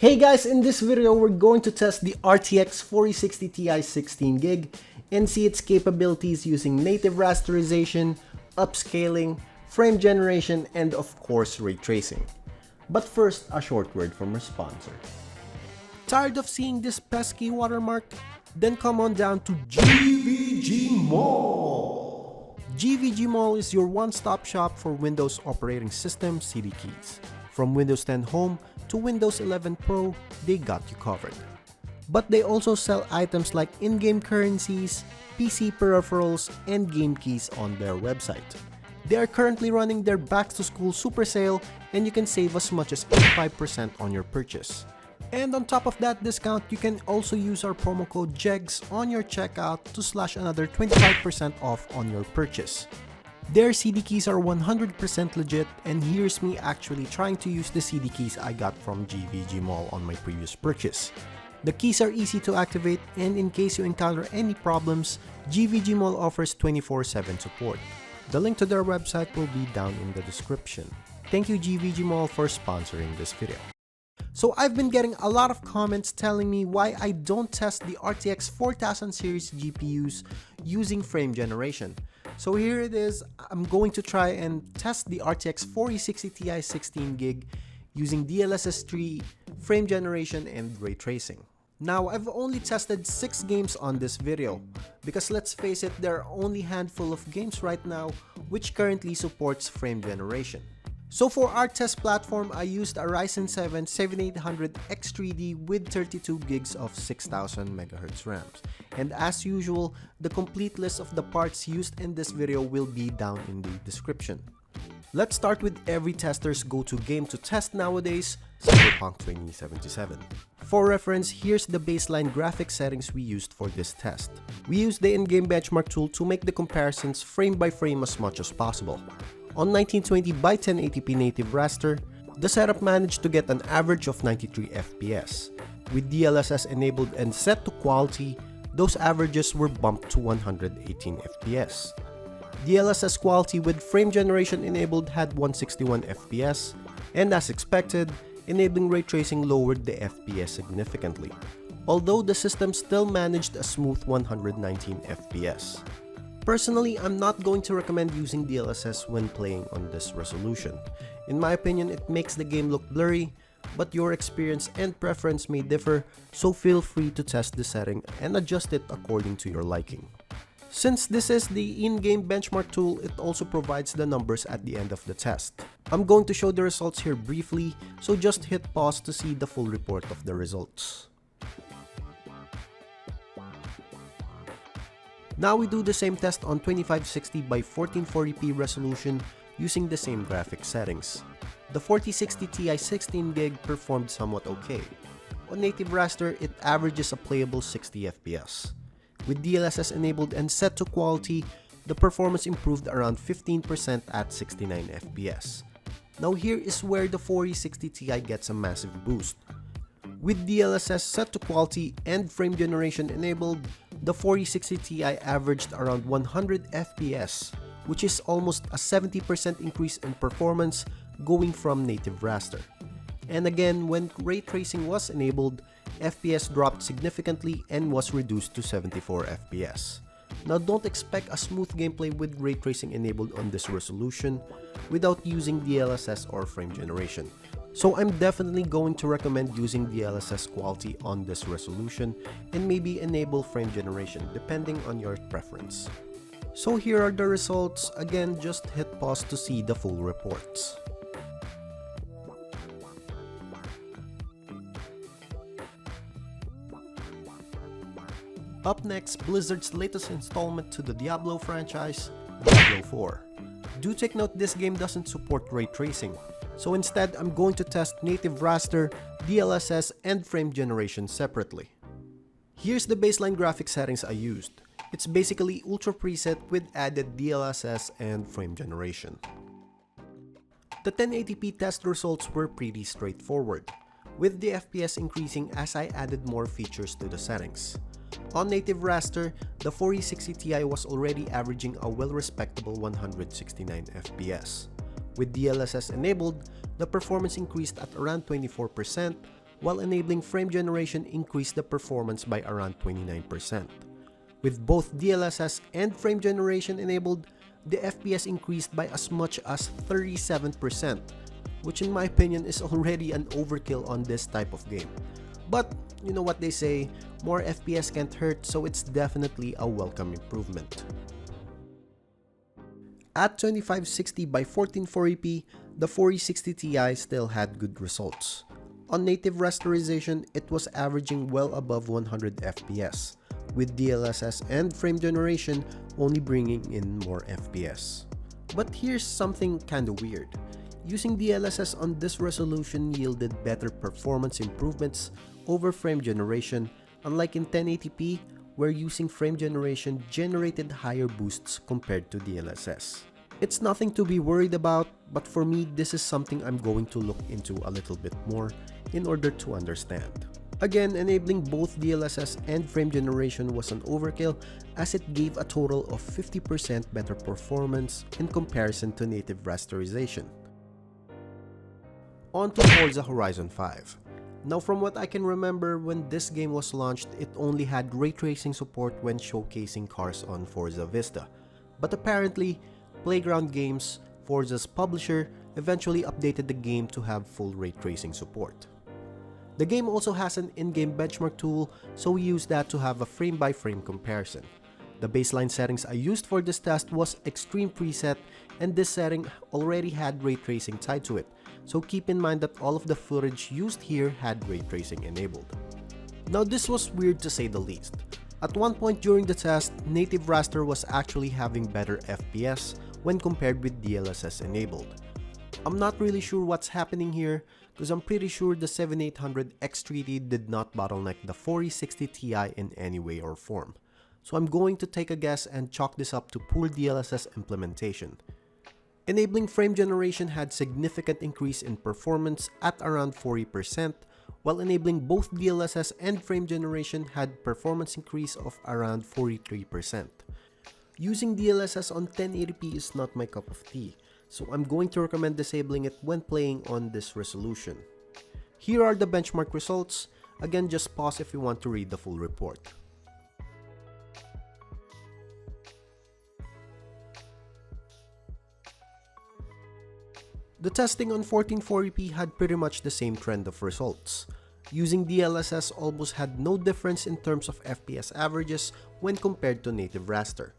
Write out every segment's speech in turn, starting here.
Hey guys, in this video we're going to test the RTX 4060 Ti 16GB and see its capabilities using native rasterization, upscaling, frame generation, and of course ray tracing. But first, a short word from our sponsor. Tired of seeing this pesky watermark? Then come on down to GVG Mall! GVG Mall is your one-stop shop for Windows operating system CD keys. From Windows 10 Home to Windows 11 Pro, they got you covered. But they also sell items like in-game currencies, PC peripherals, and game keys on their website. They are currently running their Back to School Super Sale, and you can save as much as 85% on your purchase. And on top of that discount, you can also use our promo code JEGS on your checkout to slash another 25% off on your purchase. Their CD keys are 100% legit, and here's me actually trying to use the CD keys I got from GVG Mall on my previous purchase. The keys are easy to activate, and in case you encounter any problems, GVG Mall offers 24/7 support. The link to their website will be down in the description. Thank you GVG Mall for sponsoring this video. So I've been getting a lot of comments telling me why I don't test the RTX 4000 series GPUs using frame generation. So here it is. I'm going to try and test the RTX 4060 Ti 16GB using DLSS 3, frame generation, and ray tracing. Now, I've only tested 6 games on this video because let's face it, there are only a handful of games right now which currently supports frame generation. So for our test platform, I used a Ryzen 7 7800X3D with 32 gigs of 6000 MHz RAMs. And as usual, the complete list of the parts used in this video will be down in the description. Let's start with every tester's go-to game to test nowadays, Cyberpunk 2077. For reference, here's the baseline graphics settings we used for this test. We used the in-game benchmark tool to make the comparisons frame by frame as much as possible. On 1920 by 1080p native raster, the setup managed to get an average of 93 FPS. With DLSS enabled and set to quality, those averages were bumped to 118 FPS. DLSS quality with frame generation enabled had 161 FPS, and as expected, enabling ray tracing lowered the FPS significantly, although the system still managed a smooth 119 FPS. Personally, I'm not going to recommend using DLSS when playing on this resolution. In my opinion, it makes the game look blurry, but your experience and preference may differ, so feel free to test the setting and adjust it according to your liking. Since this is the in-game benchmark tool, it also provides the numbers at the end of the test. I'm going to show the results here briefly, so just hit pause to see the full report of the results. Now we do the same test on 2560 by 1440p resolution using the same graphics settings. The 4060 Ti 16GB performed somewhat okay. On native raster, it averages a playable 60 FPS. With DLSS enabled and set to quality, the performance improved around 15% at 69 FPS. Now here is where the 4060 Ti gets a massive boost. With DLSS set to quality and frame generation enabled, the 4060 Ti averaged around 100 FPS, which is almost a 70% increase in performance going from native raster. And again, when ray tracing was enabled, FPS dropped significantly and was reduced to 74 FPS. Now don't expect a smooth gameplay with ray tracing enabled on this resolution without using DLSS or frame generation. So I'm definitely going to recommend using DLSS quality on this resolution and maybe enable frame generation depending on your preference. So here are the results. Again, just hit pause to see the full reports. Up next, Blizzard's latest installment to the Diablo franchise, Diablo 4. Do take note this game doesn't support ray tracing, so instead I'm going to test native raster, DLSS, and frame generation separately. Here's the baseline graphics settings I used. It's basically ultra preset with added DLSS and frame generation. The 1080p test results were pretty straightforward, with the FPS increasing as I added more features to the settings. On native raster, the 4060 Ti was already averaging a well-respectable 169 FPS. With DLSS enabled, the performance increased at around 24%, while enabling frame generation increased the performance by around 29%. With both DLSS and frame generation enabled, the FPS increased by as much as 37%, which in my opinion is already an overkill on this type of game. But you know what they say, more FPS can't hurt, so it's definitely a welcome improvement. At 2560 by 1440p, the 4060 Ti still had good results. On native rasterization, it was averaging well above 100 FPS, with DLSS and frame generation only bringing in more FPS. But here's something kinda weird. Using DLSS on this resolution yielded better performance improvements over frame generation, unlike in 1080p, where using frame generation generated higher boosts compared to DLSS. It's nothing to be worried about, but for me, this is something I'm going to look into a little bit more in order to understand. Again, enabling both DLSS and frame generation was an overkill, as it gave a total of 50% better performance in comparison to native rasterization. On to Forza Horizon 5. Now, from what I can remember, when this game was launched, it only had ray tracing support when showcasing cars on Forza Vista. But apparently, Playground Games, Forza's publisher, eventually updated the game to have full ray tracing support. The game also has an in-game benchmark tool, so we used that to have a frame-by-frame comparison. The baseline settings I used for this test was Extreme Preset, and this setting already had ray tracing tied to it, so keep in mind that all of the footage used here had ray tracing enabled. Now, this was weird to say the least. At one point during the test, native raster was actually having better FPS when compared with DLSS enabled. I'm not really sure what's happening here, because I'm pretty sure the 7800 X3D did not bottleneck the 4060 Ti in any way or form. So I'm going to take a guess and chalk this up to poor DLSS implementation. Enabling frame generation had significant increase in performance at around 40%, while enabling both DLSS and frame generation had performance increase of around 43%. Using DLSS on 1080p is not my cup of tea, so I'm going to recommend disabling it when playing on this resolution. Here are the benchmark results. Again, just pause if you want to read the full report. The testing on 1440p had pretty much the same trend of results. Using DLSS almost had no difference in terms of FPS averages when compared to native raster.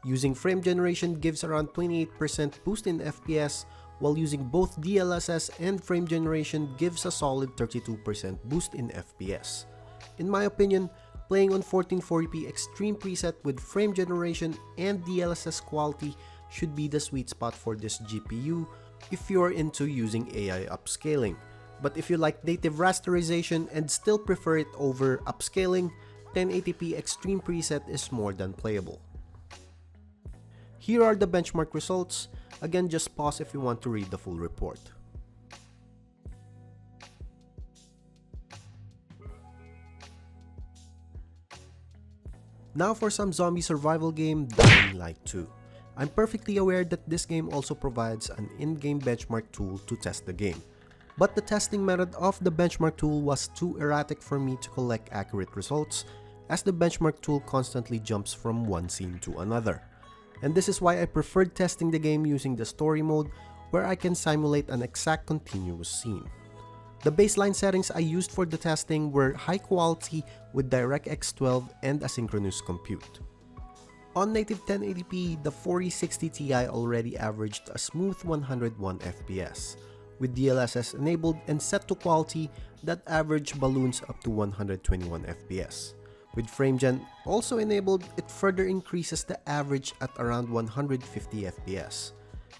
Using frame generation gives around 28% boost in FPS, while using both DLSS and frame generation gives a solid 32% boost in FPS. In my opinion, playing on 1440p Extreme Preset with frame generation and DLSS quality should be the sweet spot for this GPU if you're into using AI upscaling. But if you like native rasterization and still prefer it over upscaling, 1080p Extreme Preset is more than playable. Here are the benchmark results. Again, just pause if you want to read the full report. Now for some zombie survival game, Dying Light 2. I'm perfectly aware that this game also provides an in-game benchmark tool to test the game. But the testing method of the benchmark tool was too erratic for me to collect accurate results, as the benchmark tool constantly jumps from one scene to another. And this is why I preferred testing the game using the story mode, where I can simulate an exact continuous scene. The baseline settings I used for the testing were high quality with DirectX 12 and asynchronous compute. On native 1080p, the 4060 Ti already averaged a smooth 101 FPS. With DLSS enabled and set to quality, that average balloons up to 121 FPS. With FrameGen also enabled, it further increases the average at around 150 FPS.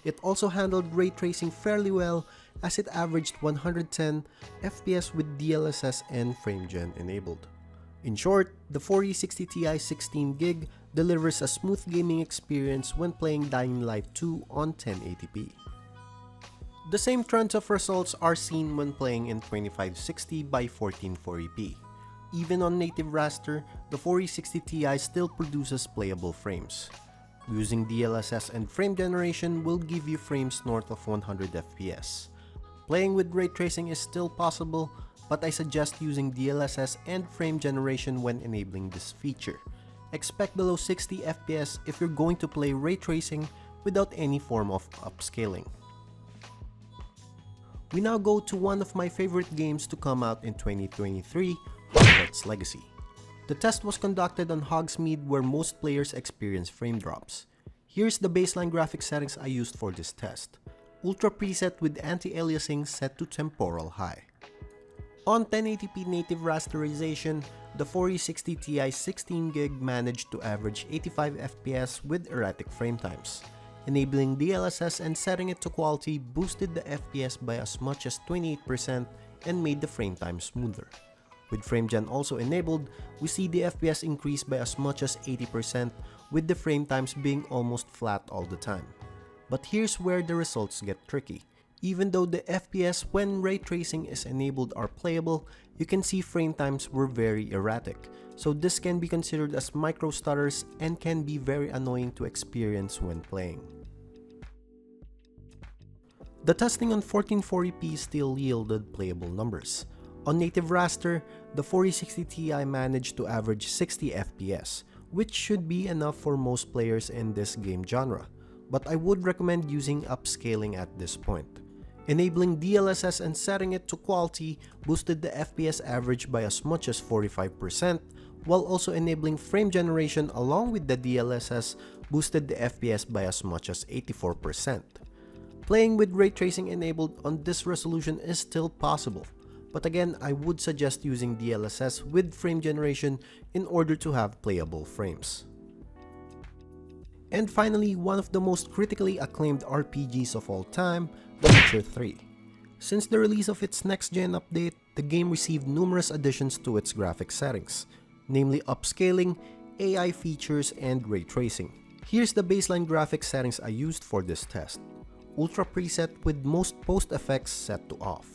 It also handled ray tracing fairly well, as it averaged 110 FPS with DLSS and FrameGen enabled. In short, the 4060 Ti 16GB delivers a smooth gaming experience when playing Dying Light 2 on 1080p. The same trends of results are seen when playing in 2560 by 1440p. Even on native raster, the 4060 Ti still produces playable frames. Using DLSS and frame generation will give you frames north of 100 FPS. Playing with ray tracing is still possible, but I suggest using DLSS and frame generation when enabling this feature. Expect below 60 FPS if you're going to play ray tracing without any form of upscaling. We now go to one of my favorite games to come out in 2023, Hogwarts Legacy. The test was conducted on Hogsmeade where most players experience frame drops. Here's the baseline graphics settings I used for this test. Ultra preset with anti-aliasing set to temporal high. On 1080p native rasterization, the 4060 Ti 16GB managed to average 85 FPS with erratic frame times. Enabling DLSS and setting it to quality boosted the FPS by as much as 28% and made the frame time smoother. With FrameGen also enabled, we see the FPS increase by as much as 80% with the frame times being almost flat all the time. But here's where the results get tricky. Even though the FPS when ray tracing is enabled are playable, you can see frame times were very erratic. So this can be considered as micro stutters and can be very annoying to experience when playing. The testing on 1440p still yielded playable numbers. On native raster, the 4060 Ti managed to average 60 FPS, which should be enough for most players in this game genre, but I would recommend using upscaling at this point. Enabling DLSS and setting it to quality boosted the FPS average by as much as 45%, while also enabling frame generation along with the DLSS boosted the FPS by as much as 84%. Playing with ray tracing enabled on this resolution is still possible, but again I would suggest using DLSS with frame generation in order to have playable frames. And finally, one of the most critically acclaimed RPGs of all time, The Witcher 3. Since the release of its next-gen update, the game received numerous additions to its graphics settings, namely upscaling, AI features, and ray tracing. Here's the baseline graphics settings I used for this test. Ultra preset with most post effects set to off.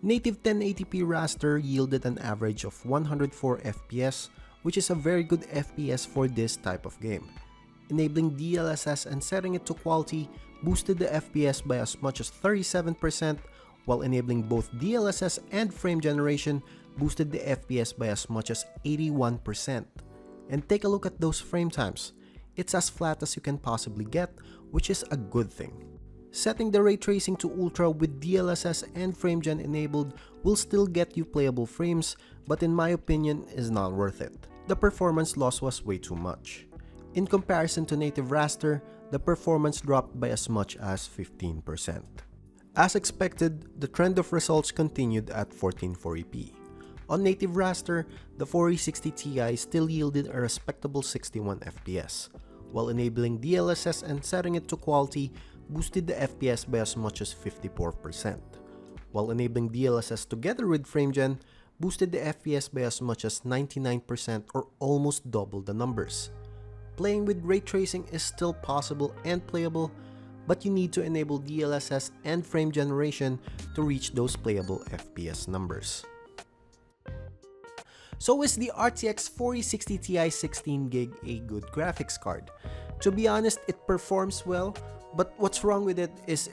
Native 1080p raster yielded an average of 104 FPS, which is a very good FPS for this type of game. Enabling DLSS and setting it to quality boosted the FPS by as much as 37%, while enabling both DLSS and frame generation boosted the FPS by as much as 81%. And take a look at those frame times. It's as flat as you can possibly get, which is a good thing. Setting the ray tracing to ultra with DLSS and FrameGen enabled will still get you playable frames, but in my opinion is not worth it. The performance loss was way too much. In comparison to native raster, the performance dropped by as much as 15%. As expected, the trend of results continued at 1440p. On native raster, the 4060 Ti still yielded a respectable 61 FPS, while enabling DLSS and setting it to quality boosted the FPS by as much as 54%, while enabling DLSS together with FrameGen boosted the FPS by as much as 99% or almost double the numbers. Playing with ray tracing is still possible and playable, but you need to enable DLSS and frame generation to reach those playable FPS numbers. So is the RTX 4060 Ti 16GB a good graphics card? To be honest, it performs well, but what's wrong with it is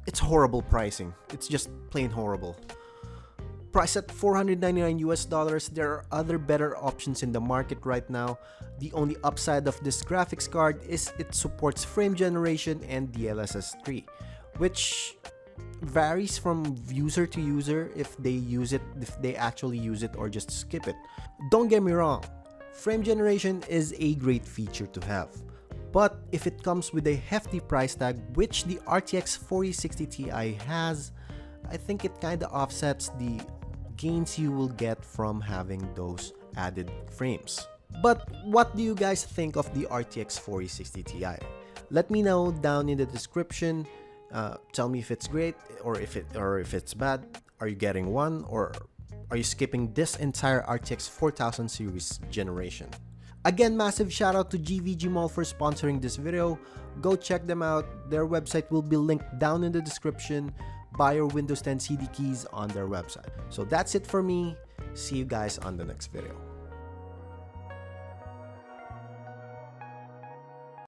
it's horrible pricing. It's just plain horrible. Priced at $499 US, there are other better options in the market right now. The only upside of this graphics card is it supports frame generation and DLSS 3, which varies from user to user if they actually use it or just skip it. Don't get me wrong, frame generation is a great feature to have, but if it comes with a hefty price tag, which the RTX 4060 Ti has, I think it kinda offsets the gains you will get from having those added frames. But what do you guys think of the RTX 4060 Ti? Let me know down in the description. Tell me if it's great or if it's bad. Are you getting one, or are you skipping this entire RTX 4000 series generation? Again, massive shout out to GVG Mall for sponsoring this video. Go check them out. Their website will be linked down in the description. Buy your Windows 10 CD keys on their website. So that's it for me. See you guys on the next video.